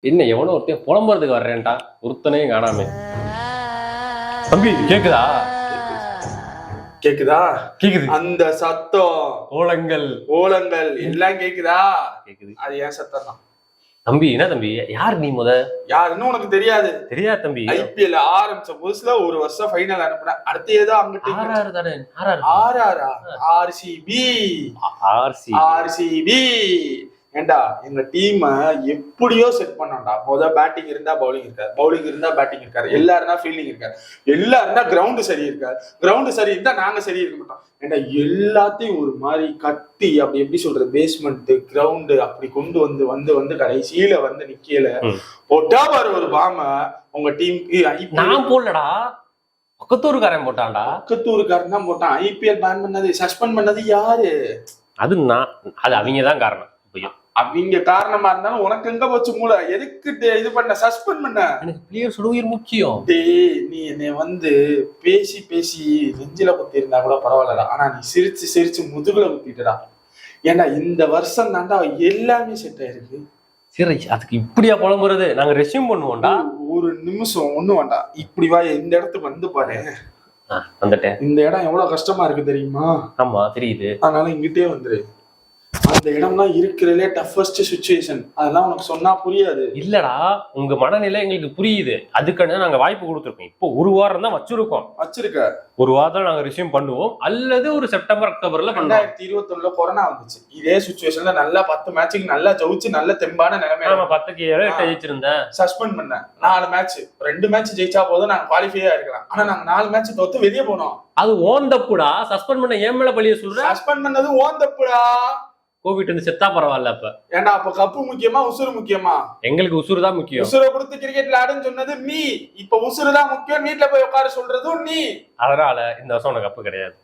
என்ன எவனோ ஒருத்தன் புலம்புறதுக்கு வர்றேன்டா, ஒருத்தனையும் காணாமே. தம்பி கேக்குதா? கேக்குதா? கேக்குது. அந்த சத்தம், ஓலங்கள் ஓலங்கள் எல்லாம் கேக்குதா? கேக்குது. அது ஏன் சத்தம் தான். தம்பி என்ன தம்பி, யார் நீ யாருன்னு உனக்கு தெரியாது. தெரியாது தம்பி. ஐபிஎல் ஆரம்பிச்ச புதுசுல ஒரு வருஷம் ஃபைனல் அனுப்புனேன். அடுத்து ஏதோ அங்கிட்டு ஆர்ஆரா ஆர்சிபி ஆர்சிபி. ஏண்டா எங்க டீம் எப்படியோ செட் பண்ணோம்டா. பேட்டிங் இருந்தா பவுலிங் இருக்காரு, பவுலிங் இருந்தா பேட்டிங் இருக்காரு, எல்லாருந்தா ஃபீல்டிங் இருக்காரு, எல்லாருந்தா கிரவுண்டு சரி இருக்காரு, கிரவுண்டு சரி இருந்தா நாங்க சரி இருக்க மாட்டோம். ஏண்டா எல்லாத்தையும் ஒரு மாதிரி கட்டி அப்படி எப்படி சொல்றது, பேஸ்மெண்ட் கிரவுண்டு அப்படி கொண்டு வந்து வந்து வந்து கடைசியில வந்து நிக்கல போட்டா பாரு ஒரு பாம உங்க டீமுக்கு. நான் போடலடா, பக்கத்தூருக்காரன் போட்டான்டா. பக்கத்தூருக்காரன் தான் போட்டான். ஐபிஎல் பேன் பண்ணது, சஸ்பெண்ட் பண்ணது யாரு? அது அவங்கதான் காரணம். அவங்க காரணமா இருந்தாலும் உனக்கு எங்க போச்சு மூளை? எதுக்கு இது பண்ண, சஸ்பெண்ட் பண்ண? எனக்கு பிளேயர்ஸோட உயிர் முக்கியம். நீ என்னை வந்து பேசி பேசி நெஞ்சில குத்தி இருந்தா கூட பரவாயில்லடா, ஆனா நீ சிரிச்சு சிரிச்சு முதுகுல குத்திட்டடா. ஏன்னா இந்த வருஷம் தாண்டா எல்லாமே செட் ஆயிருக்கு. சரி, அதுக்கு இப்படியா புலம்புறது? நாங்க ரெஸ்யூம் பண்ணுவோம்டா. ஒரு நிமிஷம் ஒண்ணு வேண்டாம், இப்படி வா, இந்த இடத்துக்கு வந்து பாரு. வந்துட்டேன். இந்த இடம் எவ்வளவு கஷ்டமா இருக்கு தெரியுமா? ஆமா தெரியுது. அதனால இங்கிட்டே வந்துரு. அந்த இடம்லாம் இருக்கிறதுலே டஃபஸ்ட் சிச்சுவேஷன். அதெல்லாம் உனக்கு சொன்னா புரியாது. இல்லடா, உங்க மனநிலை எங்களுக்கு புரியுது. அதுக்கான நாங்க வாய்ப்பு கொடுத்துருக்கோம். இப்போ ஒரு வாரம் தான் வச்சிருக்க. ஒரு வாரம் நாங்க ரிசீவ் பண்ணுவோம், அல்லது ஒரு செப்டம்பர் அக்டோபர்ல 2021 கொரோனா வந்துச்சு. இதே சிச்சுவேஷன்ல நல்லா 10 மேட்சுக்கு நல்லா ஜெயிச்சு நல்ல தெம்பான நிலைமை. 10க்கு 7 ஜெயிச்சிருந்தேன். சஸ்பெண்ட் பண்ண 4 மேட்ச், 2 மேட்ச் ஜெயிச்சா போதும் நாங்க குவாலிஃபையா இருக்கலாம். ஆனா நாங்க 4 மேட்ச் தோத்து வெளியே போனோம். அது ஓன் தப்புடா. சஸ்பெண்ட் பண்ண ஏன் மேல பழிய சொல்ற? சஸ்பெண்ட் பண்ணது ஓன் தப்புடா. கோவிட் வந்து செத்தா பரவாயில்ல. அப்ப ஏண்டா அப்ப கப்பு முக்கியமா உசுறு முக்கியமா? எங்களுக்கு உசுறு தான் முக்கியம். உசுரை கொடுத்து கிரிக்கெட்ல ஆடுன்னு சொன்னது நீ. இப்ப உசுறு தான் முக்கியம், வீட்டுல போய் உட்கார சொல்றதும் நீ. அதனால இந்த வருஷம் உனக்கு கப்பு கிடையாது.